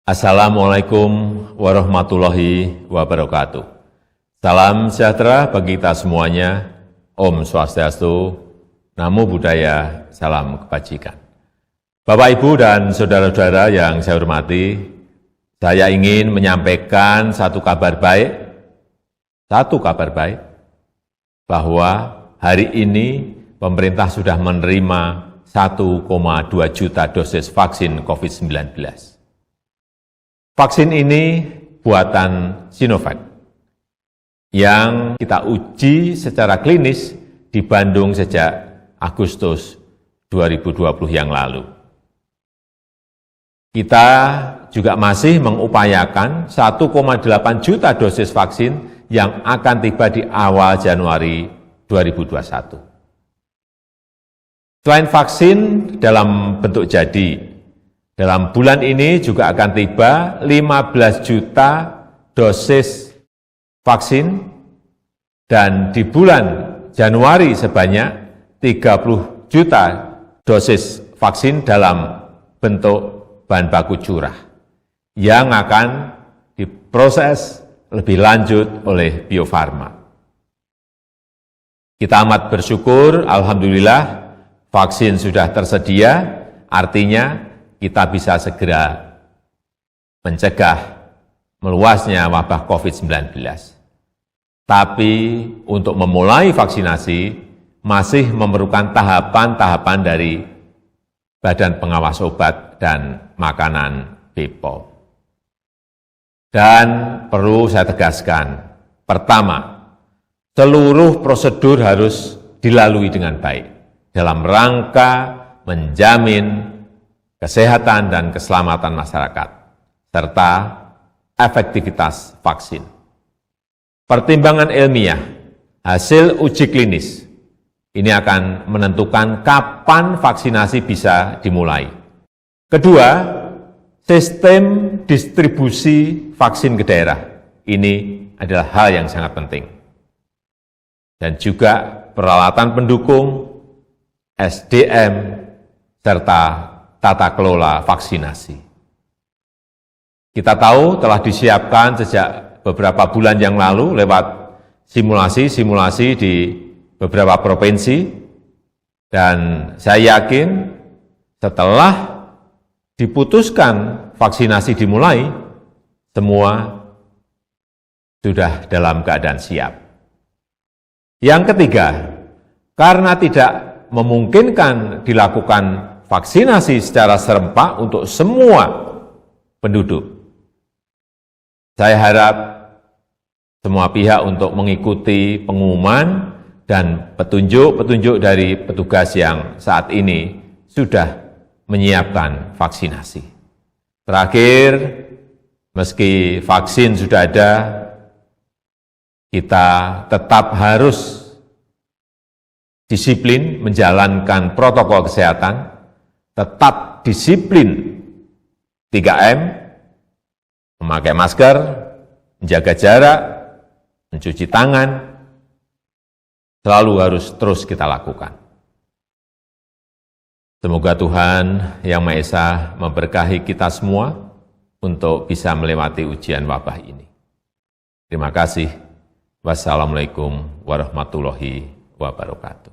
Assalamualaikum warahmatullahi wabarakatuh. Salam sejahtera bagi kita semuanya. Om Swastiastu, Namo Buddhaya, salam kebajikan. Bapak, Ibu, dan saudara-saudara yang saya hormati, saya ingin menyampaikan satu kabar baik, bahwa hari ini pemerintah sudah menerima 1,2 juta dosis vaksin COVID-19. Vaksin ini buatan Sinovac yang kita uji secara klinis di Bandung sejak Agustus 2020 yang lalu. Kita juga masih mengupayakan 1,8 juta dosis vaksin yang akan tiba di awal Januari 2021. Selain vaksin dalam bentuk jadi, dalam bulan ini juga akan tiba 15 juta dosis vaksin, dan di bulan Januari sebanyak 30 juta dosis vaksin dalam bentuk bahan baku curah yang akan diproses lebih lanjut oleh Bio Farma. Kita amat bersyukur, alhamdulillah, vaksin sudah tersedia, artinya kita bisa segera mencegah meluasnya wabah COVID-19. Tapi untuk memulai vaksinasi masih memerlukan tahapan-tahapan dari Badan Pengawas Obat dan Makanan BPOM. Dan perlu saya tegaskan, pertama, seluruh prosedur harus dilalui dengan baik dalam rangka menjamin kesehatan dan keselamatan masyarakat, serta efektivitas vaksin. Pertimbangan ilmiah, hasil uji klinis, ini akan menentukan kapan vaksinasi bisa dimulai. Kedua, sistem distribusi vaksin ke daerah. Ini adalah hal yang sangat penting. Dan juga peralatan pendukung, SDM, serta tata kelola vaksinasi. Kita tahu telah disiapkan sejak beberapa bulan yang lalu lewat simulasi-simulasi di beberapa provinsi, dan saya yakin setelah diputuskan vaksinasi dimulai, semua sudah dalam keadaan siap. Yang ketiga, karena tidak memungkinkan dilakukan vaksinasi secara serempak untuk semua penduduk, saya harap semua pihak untuk mengikuti pengumuman dan petunjuk-petunjuk dari petugas yang saat ini sudah menyiapkan vaksinasi. Terakhir, meski vaksin sudah ada, kita tetap harus disiplin menjalankan protokol kesehatan, tetap disiplin 3M, memakai masker, menjaga jarak, mencuci tangan, selalu harus terus kita lakukan. Semoga Tuhan Yang Maha Esa memberkahi kita semua untuk bisa melewati ujian wabah ini. Terima kasih. Wassalamualaikum warahmatullahi wabarakatuh.